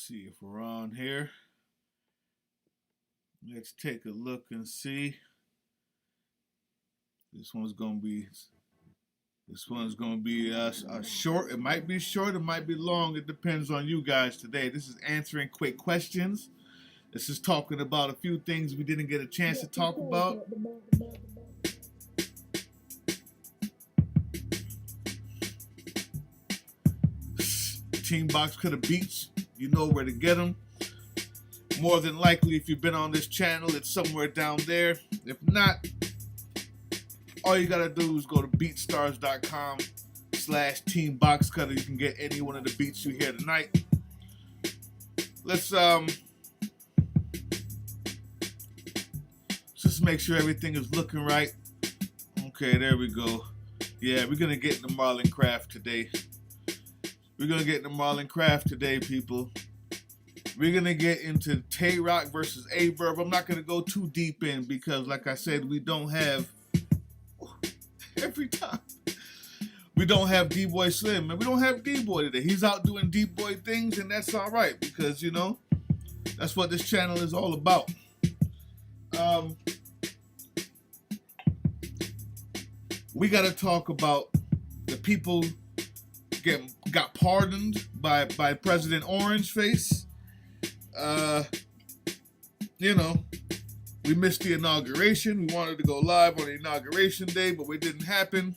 see if we're on here. Let's take a look and see. This one's gonna be a short. It might be short, it might be long. It depends on you guys today. This is answering quick questions. This is talking about a few things we didn't get a chance to talk about. Team Box Cutter Beats, you know where to get them. More than likely, if you've been on this channel, it's somewhere down there. If not, all you gotta do is go to beatstars.com/Team Box Cutter. You can get any one of the beats you hear tonight. Let's just make sure everything is looking right. Okay, there we go. Yeah, we're gonna get into Marlon Craft today. We're gonna get into Marlon Craft today, people. We're gonna get into KODAK versus Verb. I'm not gonna go too deep in because, like I said, we don't have every time. We don't have D-Boy Slim, and we don't have D-Boy today. He's out doing D-Boy things, and that's all right because, you know, that's what this channel is all about. We got to talk about the people got pardoned by President Orange Face. You know, we missed the inauguration. We wanted to go live on the inauguration day, but it didn't happen.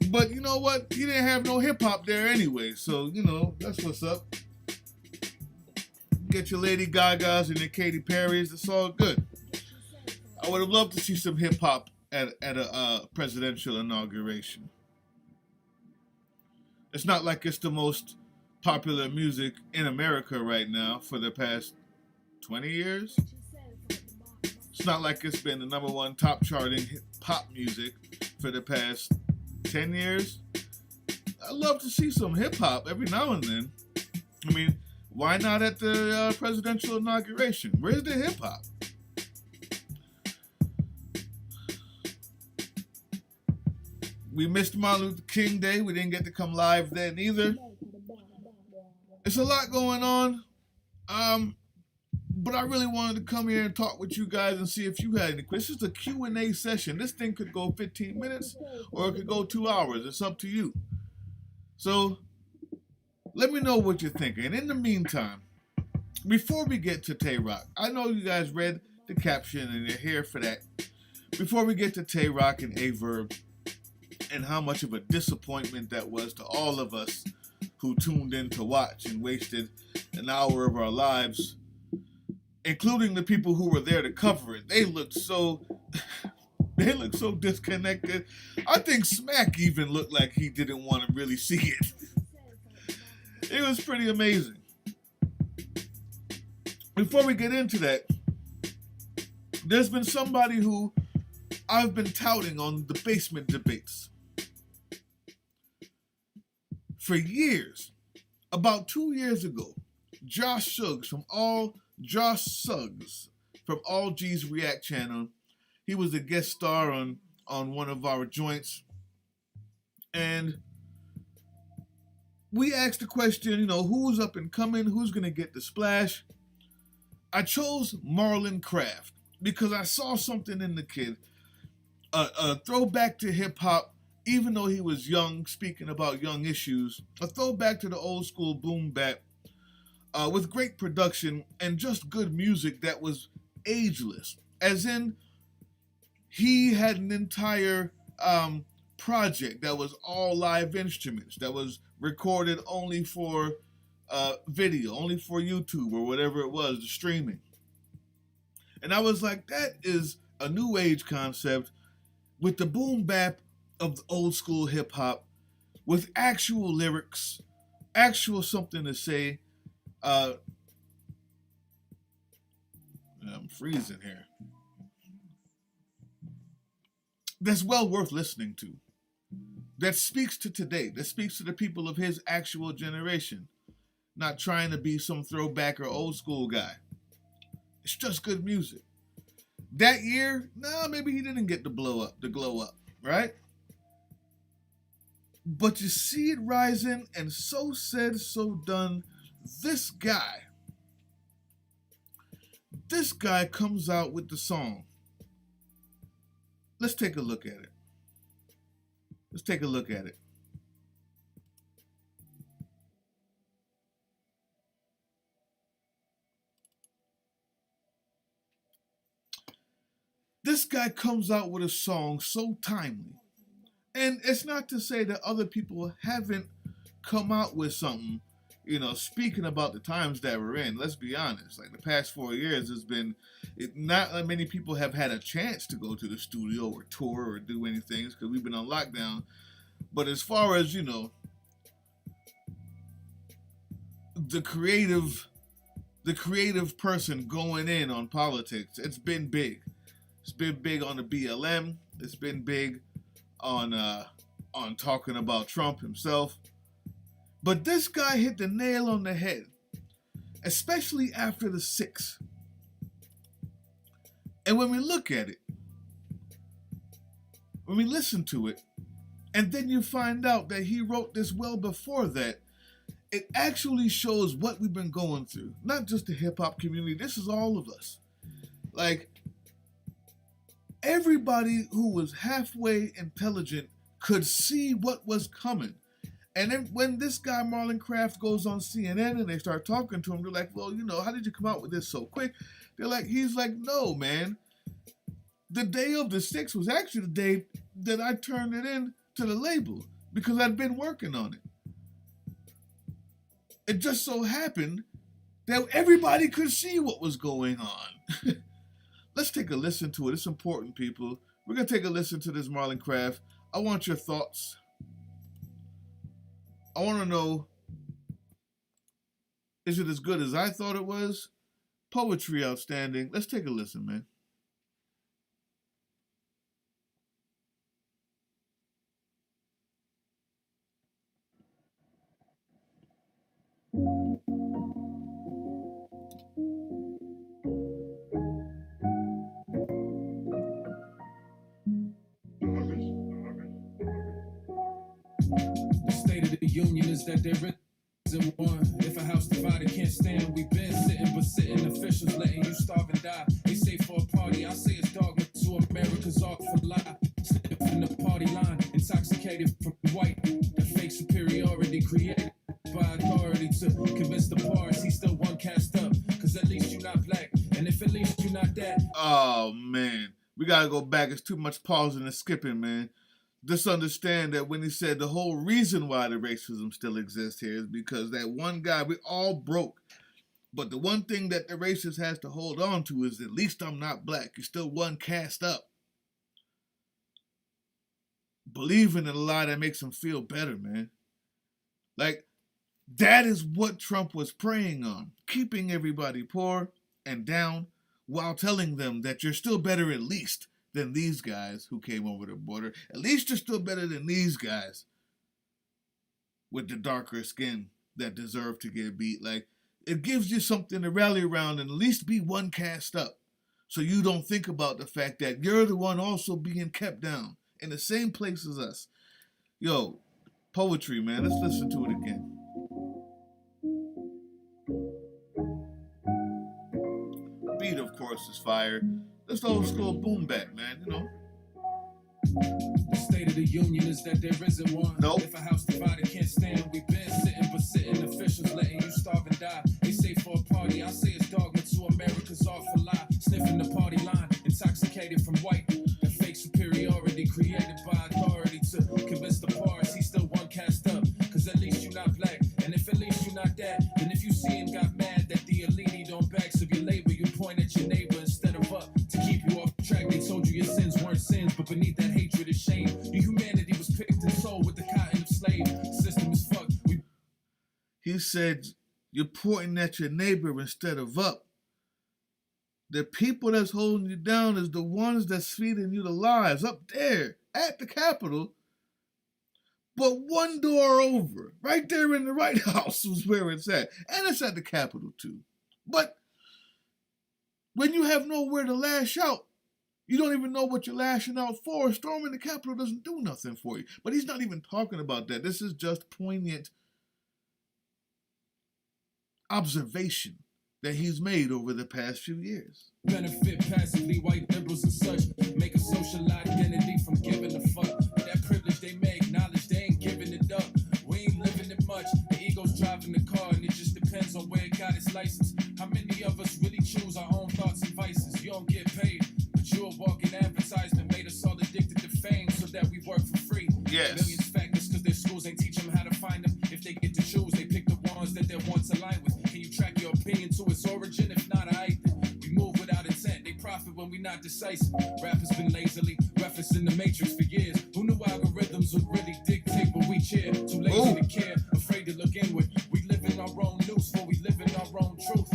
But you know what? He didn't have no hip-hop there anyway, so, you know, that's what's up. Get your Lady Gagas and your Katy Perrys. It's all good. I would have loved to see some hip-hop at a presidential inauguration. It's not like it's the most popular music in America right now for the past 20 years. It's not like it's been the #1 top charting pop music for the past 10 years. I love to see some hip-hop every now and then. I mean, why not at the presidential inauguration? Where's the hip-hop? We missed Martin Luther King Day. We didn't get to come live then either. It's a lot going on. But I really wanted to come here and talk with you guys and see if you had any questions. This is a Q&A session. This thing could go 15 minutes or it could go 2 hours. It's up to you. So let me know what you're thinking. In the meantime, before we get to KODAK, I know you guys read the caption and you're here for that. Before we get to KODAK and Verb and how much of a disappointment that was to all of us who tuned in to watch and wasted an hour of our lives, including the people who were there to cover it. They looked so disconnected. I think Smack even looked like he didn't want to really see it. It was pretty amazing. Before we get into that, there's been somebody who I've been touting on the basement debates for years. About 2 years ago, Josh Suggs from All G's React channel. He was a guest star on one of our joints. And we asked the question, you know, who's up and coming? Who's going to get the splash? I chose Marlon Craft because I saw something in the kid. A throwback to hip-hop, even though he was young, speaking about young issues. A throwback to the old school boom bap. With great production and just good music that was ageless. As in, he had an entire project that was all live instruments, that was recorded only for video, only for YouTube or whatever it was, the streaming. And I was like, that is a new age concept with the boom bap of the old school hip hop, with actual lyrics, actual something to say. I'm freezing here. That's well worth listening to. That speaks to today. That speaks to the people of his actual generation. Not trying to be some throwback or old school guy. It's just good music. That year, maybe he didn't get the glow up, right? But you see it rising, and so said, so done. This guy, this guy comes out with the song. Let's take a look at it. Let's take a look at it. This guy comes out with a song so timely. And it's not to say that other people haven't come out with something, you know, speaking about the times that we're in. Let's be honest. Like the past 4 years has been, not that many people have had a chance to go to the studio or tour or do anything because we've been on lockdown. But as far as, you know, the creative person going in on politics, it's been big. It's been big on the BLM. It's been big on talking about Trump himself. But this guy hit the nail on the head, especially after the 6th. And when we look at it, when we listen to it, and then you find out that he wrote this well before that, it actually shows what we've been going through. Not just the hip-hop community, this is all of us. Like, everybody who was halfway intelligent could see what was coming. And then when this guy Marlon Craft goes on CNN and they start talking to him, they're like, well, you know, how did you come out with this so quick? He's like, no, man. The day of the 6th was actually the day that I turned it in to the label because I'd been working on it. It just so happened that everybody could see what was going on. Let's take a listen to it. It's important, people. We're going to take a listen to this Marlon Craft. I want your thoughts. I want to know, is it as good as I thought it was? Poetry outstanding. Let's take a listen, man. The state of the union is that there isn't one. If a house divided can't stand, we've been sitting, but sitting officials letting you starve and die. They say for a party, I say it's dogma to America's arc for lie. Sniffing the party line, intoxicated from white. The fake superiority created by authority to convince the parts he's still one cast up. Cause at least you're not black, and if at least you're not that. Oh, man. We gotta go back. It's too much pausing and skipping, man. Just understand that when he said the whole reason why the racism still exists here is because that one guy, we all broke. But the one thing that the racist has to hold on to is at least I'm not black. You're still one cast up. Believing in a lie that makes him feel better, man. Like, that is what Trump was preying on. Keeping everybody poor and down while telling them that you're still better at least than these guys who came over the border. At least you're still better than these guys with the darker skin that deserve to get beat. Like, it gives you something to rally around and at least be one cast up. So you don't think about the fact that you're the one also being kept down in the same place as us. Yo, poetry, man. Let's listen to it again. Beat, of course, is fire. This old school boom back, man, you know. The state of the union is that there isn't one. Nope. If a house divided can't stand, we've been sitting, but sitting officials letting you starve and die. They say for a party, I say it's dogma to America's art for lie. Sniffing the party line, intoxicated from white. The fake superiority created by authority to convince the parts he's still one cast up. Cause at least you're not black, and if at least you're not that, then if you see and got mad that the elite don't backs of your labor, you point at your neighbor instead of up to keep you off track. They told you your sins weren't sins, but beneath that hatred is shame. Your humanity was picked and sold with the cotton of slave. System is fucked. He said, you're pointing at your neighbor instead of up. The people that's holding you down is the ones that's feeding you the lies up there at the Capitol. But one door over, right there in the White House was where it's at. And it's at the Capitol too. But when you have nowhere to lash out, You don't even know what you're lashing out for. Storming the Capitol doesn't do nothing for you. But he's not even talking about that. This is just poignant observation that he's made over the past few years. Benefit passively, white liberals and such. Make a social identity from giving a fuck. That privilege they may acknowledge, they ain't giving it up. We ain't living it much. The ego's driving the car, and it just depends on where it got its license. How many of us really choose our own thoughts and vices? You don't get paid, but you're a walking advertisement. Made us all addicted to fame so that we work for free. Yes. Millions factors because their schools ain't teach them how to find them. If they get to choose, they pick the ones that they want to align with. Can you track your opinion to its origin? If not, I we move without intent. They profit when we not decisive. Rap has been lazily referencing the Matrix for years. Who knew algorithms would really dictate what we cheer? Too lazy to care, afraid to look inward. We live in our own news, for we live in our own truth.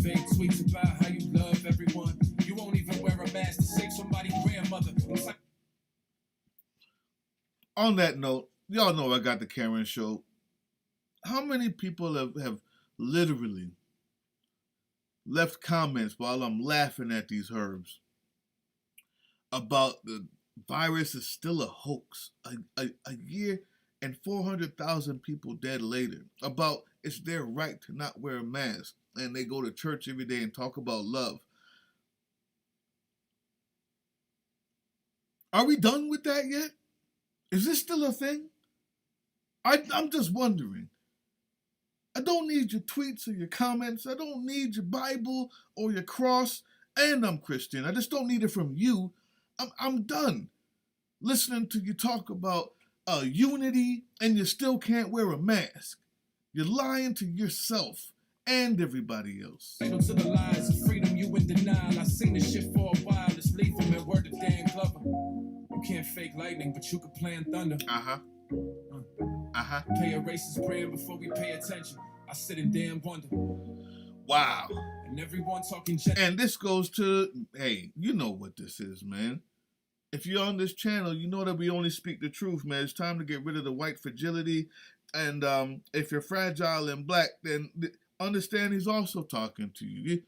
Vague tweets about how you love everyone. You won't even wear a mask to save somebody's grandmother. On that note, y'all know I got the Karen show. How many people have literally left comments while I'm laughing at these herbs about the virus is still a hoax, a year and 400,000 people dead later, about it's their right to not wear a mask, and they go to church every day and talk about love. Are we done with that yet? Is this still a thing? I'm just wondering. I don't need your tweets or your comments. I don't need your Bible or your cross. And I'm Christian. I just don't need it from you. I'm done listening to you talk about unity and you still can't wear a mask. You're lying to yourself and everybody else. To the lies of freedom, you in denial. I seen this shit for a while. It's lethal, man. Word to Dan Glover. You can't fake lightning, but you can plan thunder. Pay a racist brand before we pay attention. I sit in damn wonder. Wow. And everyone talking and this goes to, hey, you know what this is, man. If you're on this channel, you know that we only speak the truth, man. It's time to get rid of the white fragility. And if you're fragile and black, then understand he's also talking to you.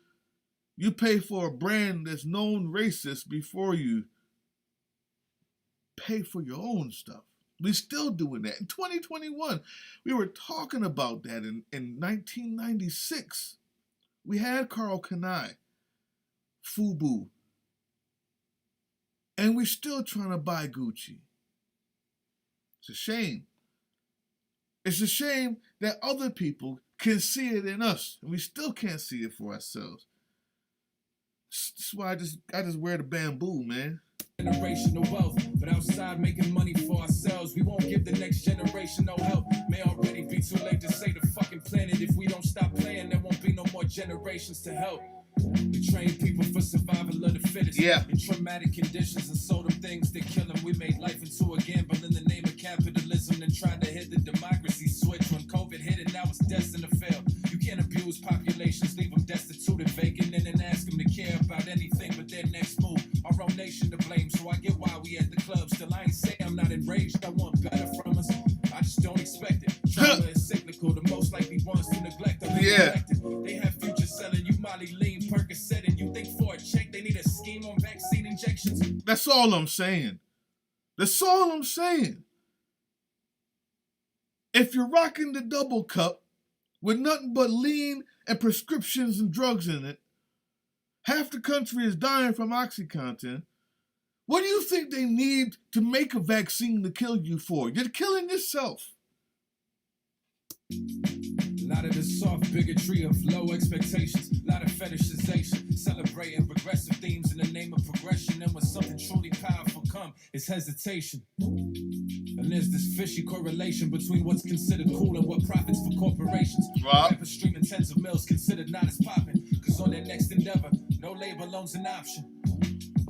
You pay for a brand that's known racist before you pay for your own stuff. We're still doing that. In 2021, we were talking about that in 1996. We had Carl Kanai, FUBU, and we're still trying to buy Gucci. It's a shame. It's a shame that other people can see it in us, and we still can't see it for ourselves. That's why I just wear the bamboo, man. Generational wealth, but outside making money for ourselves. We won't give the next generation no help. May already be too late to save the fucking planet. If we don't stop playing, there won't be no more generations to help. We train people for survival of the fittest. Yeah. In traumatic conditions and sold them things that kill them. We made life into a gamble in the name of capitalism and tried to hit the democracy switch when COVID hit and now it's destined to fail. You can't abuse populations, leave them destitute and vacant, and then ask them to care about anything but their next move. Our own nation to blame, so I get why we at the club. Still, I ain't saying I'm not enraged. I want better from us. I just don't expect it. Trauma is cyclical. The most likely ones to neglect are neglected. They have future selling you Molly Lean, Percocet, and you think for a check they need a scheme on vaccine injections. That's all I'm saying. That's all I'm saying. If you're rocking the double cup with nothing but lean and prescriptions and drugs in it, half the country is dying from OxyContin. What do you think they need to make a vaccine to kill you for? You're killing yourself. A lot of the soft bigotry of low expectations, a lot of fetishization, celebrating progressive themes in the name of progression. And when something truly powerful comes, it's hesitation. And there's this fishy correlation between what's considered cool and what profits for corporations. Rappers streaming tens of mils considered not as popping, because on their next endeavor, no labor owns an option.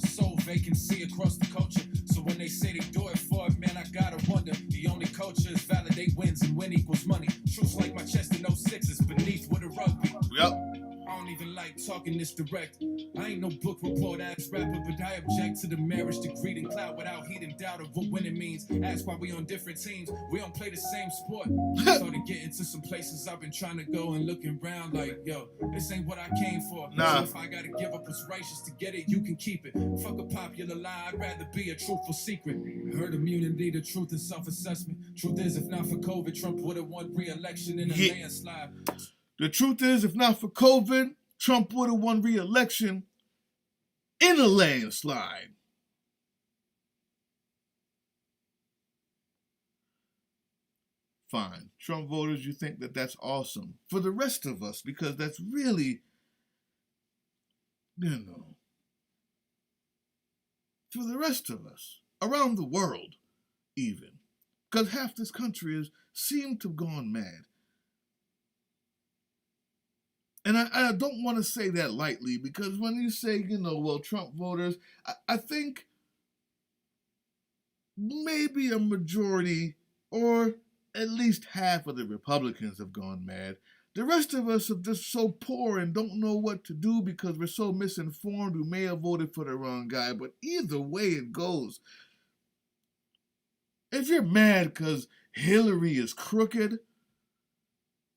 Soul vacancy across the culture. So when they say they do it for it, man, I gotta wonder. The only culture is validate wins and win equals money. Truths like my chest in 06 is beneath with a rugby. Yep. I don't even like talking this direct. I ain't no book report ass rapper, but I object to the marriage degree and clout without heat and doubt of what winning means. Ask why we on different teams. We don't play the same sport. Started getting to some places I've been trying to go and looking around like, yo, this ain't what I came for. Nah. So if I gotta give up what's righteous to get it, you can keep it. Fuck a popular lie, I'd rather be a truthful secret. Herd immunity, the truth and self-assessment. Truth is, if not for COVID, Trump would have won re-election in a landslide. The truth is, if not for COVID, Trump would have won re-election in a landslide. Fine. Trump voters, you think that that's awesome. For the rest of us, because that's really, for the rest of us, around the world even, because half this country seemed to have gone mad. And I don't want to say that lightly, because when you say, well, Trump voters, I think maybe a majority or at least half of the Republicans have gone mad. The rest of us are just so poor and don't know what to do because we're so misinformed. We may have voted for the wrong guy, but either way it goes. If you're mad because Hillary is crooked,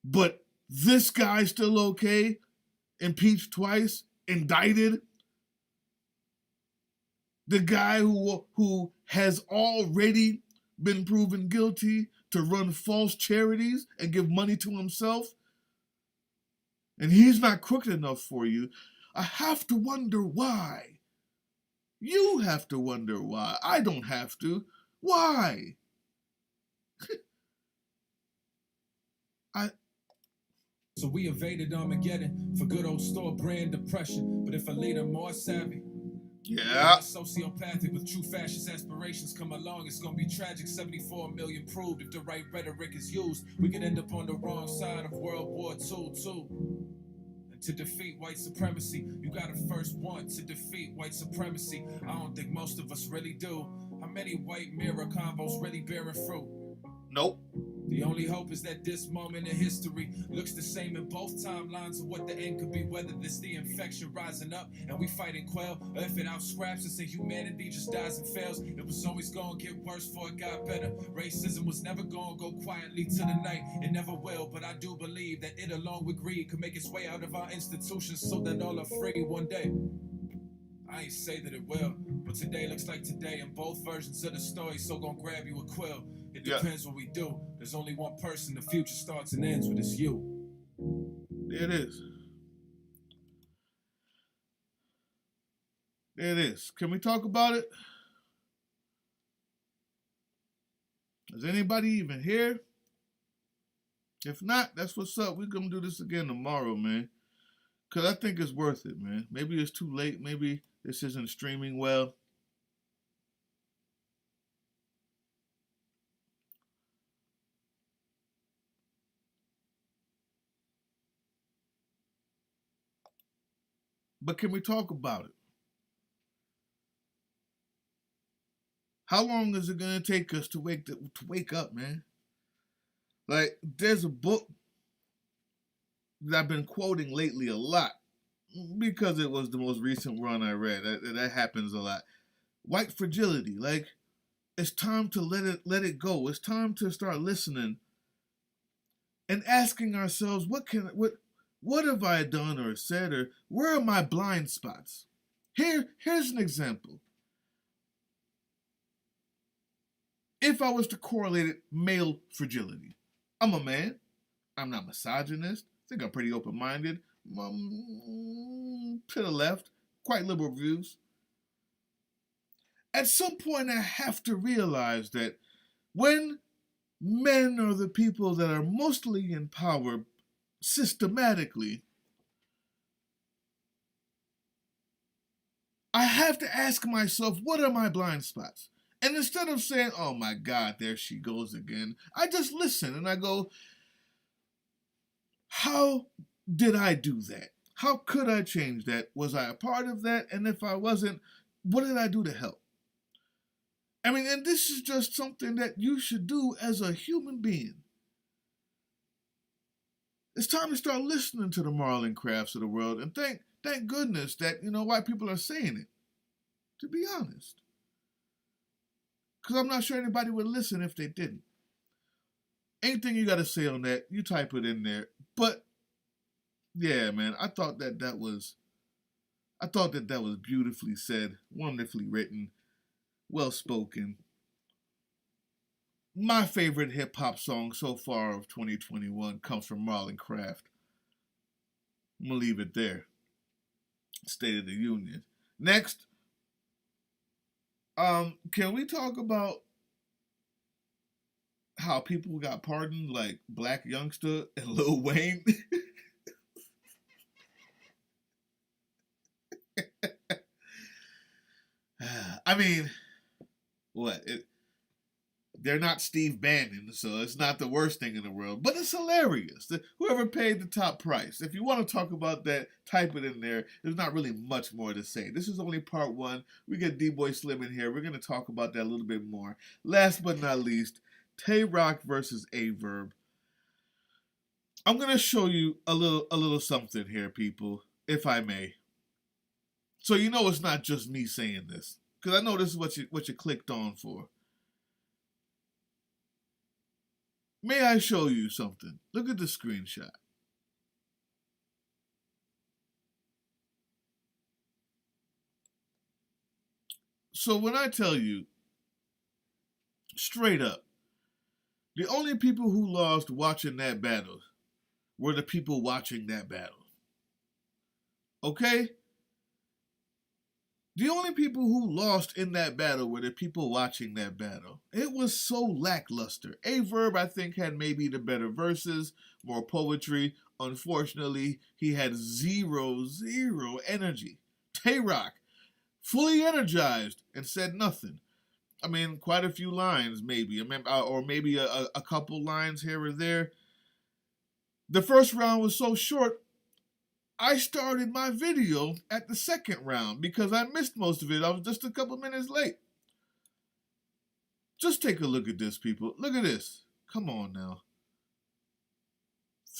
but this guy's still okay, impeached twice, indicted, the guy who has already been proven guilty to run false charities and give money to himself, and he's not crooked enough for you, I have to wonder why. You have to wonder why. I don't have to. Why? So we evaded Armageddon for good old store brand depression. But if a leader more savvy, sociopathic with true fascist aspirations come along, it's gonna be tragic. 74 million proved if the right rhetoric is used. We could end up on the wrong side of World War II too. And to defeat white supremacy, you gotta first want to defeat white supremacy. I don't think most of us really do. How many white mirror combos really bearing fruit? Nope. The only hope is that this moment in history looks the same in both timelines of what the end could be, whether this the infection rising up and we fight and quell, or if it outscraps us and humanity just dies and fails. It was always gonna get worse before it got better. Racism was never gonna go quietly to the night. It never will, but I do believe that it along with greed could make its way out of our institutions so that all are free one day. I ain't say that it will, but today looks like today in both versions of the story, so gonna grab you a quill. It depends what we do. There's only one person. The future starts and ends with, it's you. There it is. There it is. Can we talk about it? Is anybody even here? If not, that's what's up. We're going to do this again tomorrow, man. Because I think it's worth it, man. Maybe it's too late. Maybe this isn't streaming well. But can we talk about it? How long is it going to take us to wake up, man? Like, there's a book that I've been quoting lately a lot because it was the most recent one I read. That happens a lot. White fragility. Like, it's time to let it go. It's time to start listening and asking ourselves, what have I done or said, or where are my blind spots? Here's an example. If I was to correlate it, male fragility. I'm a man. I'm not misogynist. I think I'm pretty open-minded. To the left. Quite liberal views. At some point, I have to realize that when men are the people that are mostly in power systematically, I have to ask myself, what are my blind spots? And instead of saying, oh my God, there she goes again, I just listen and I go, how did I do that? How could I change that? Was I a part of that? And if I wasn't, what did I do to help? I mean, and this is just something that you should do as a human being. It's time to start listening to the Marlon Crafts of the world, and thank goodness that, white people are saying it, to be honest. Because I'm not sure anybody would listen if they didn't. Anything you got to say on that, you type it in there. But, yeah, man, I thought that was beautifully said, wonderfully written, well spoken. My favorite hip hop song so far of 2021 comes from Marlon Craft. I'm gonna leave it there. State of the Union. Next, can we talk about how people got pardoned, like Black Youngster and Lil Wayne? I mean, what? They're not Steve Bannon, so it's not the worst thing in the world, but it's hilarious. Whoever paid the top price. If you want to talk about that, type it in there. There's not really much more to say. This is only part one. We get D-Boy Slim in here. We're going to talk about that a little bit more. Last but not least, Tay-Rock versus A-Verb. I'm going to show you a little something here, people, if I may. So you know it's not just me saying this, because I know this is what you clicked on for. May I show you something? Look at the screenshot. So when I tell you, straight up, the only people who lost watching that battle were the people watching that battle. Okay? The only people who lost in that battle were the people watching that battle. It was so lackluster. A-Verb, I think, had maybe the better verses, more poetry. Unfortunately, he had zero energy. Tay-Rock, fully energized, and said nothing. I mean, quite a few lines, maybe. Or maybe a couple lines here or there. The first round was so short, I started my video at the second round because I missed most of it. I was just a couple minutes late. Just take a look at this, people. Look at this. Come on now.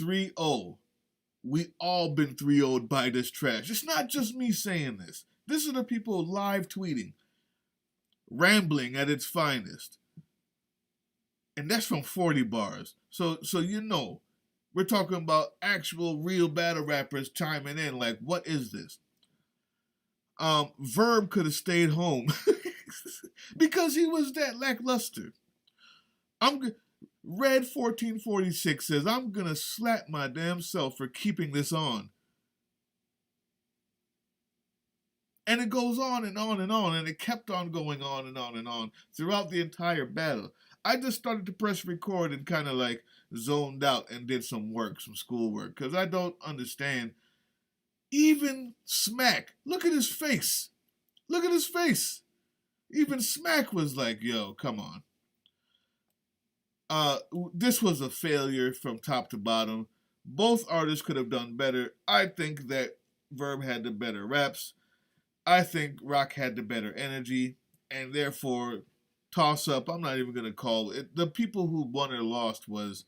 3-0. We all been 3-0'd by this trash. It's not just me saying this. This are the people live tweeting. Rambling at its finest. And that's from 40 bars. So you know. We're talking about actual real battle rappers chiming in like, what is this? Verb could have stayed home because he was that lackluster. Red 1446 says, I'm going to slap my damn self for keeping this on. And it goes on and on and on, and it kept on going on and on and on throughout the entire battle. I just started to press record and kind of like zoned out and did some work, some schoolwork, because I don't understand. Even Smack, look at his face. Look at his face. Even Smack was like, yo, come on. This was a failure from top to bottom. Both artists could have done better. I think that Verb had the better raps. I think Rock had the better energy, and therefore, toss up. I'm not even going to call it. The people who won or lost was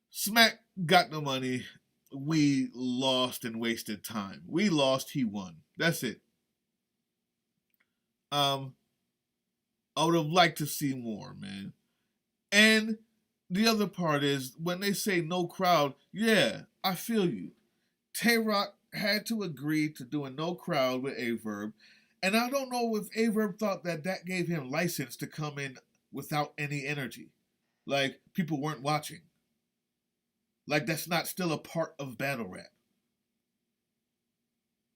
Smack got the money. We lost and wasted time. We lost, he won. That's it. I would have liked to see more, man. And the other part is, when they say no crowd, yeah, I feel you. Tay-Rock had to agree to doing no crowd with A-Verb. And I don't know if A-Verb thought that gave him license to come in without any energy. Like, people weren't watching. Like, that's not still a part of battle rap.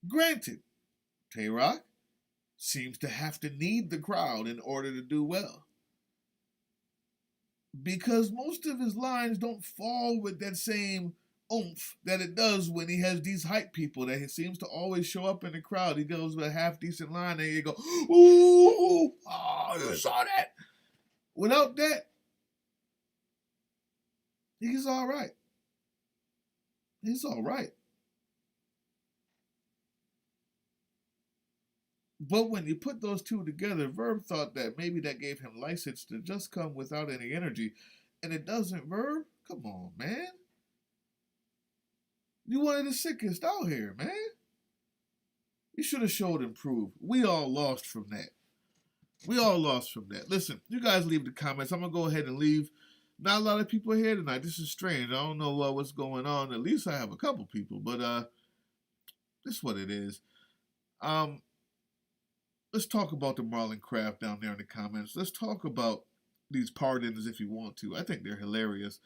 Granted, Tay-Rock seems to have to need the crowd in order to do well. Because most of his lines don't fall with that same oomph that it does when he has these hype people that he seems to always show up in the crowd. He goes with a half-decent line and you go, ooh, oh, you saw that? Without that, he's all right. He's all right. But when you put those two together, Verb thought that maybe that gave him license to just come without any energy. And it doesn't, Verb? Come on, man. You one of the sickest out here, man. You should have showed improved. We all lost from that. Listen, you guys leave the comments. I'm going to go ahead and leave. Not a lot of people here tonight. This is strange. I don't know what's going on. At least I have a couple people. But this is what it is. Let's talk about the Marlon Craft down there in the comments. Let's talk about these pardons if you want to. I think they're hilarious.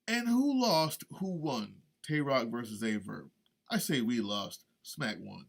And who lost, who won? Tay Rock versus Verb. I say we lost. Smack won.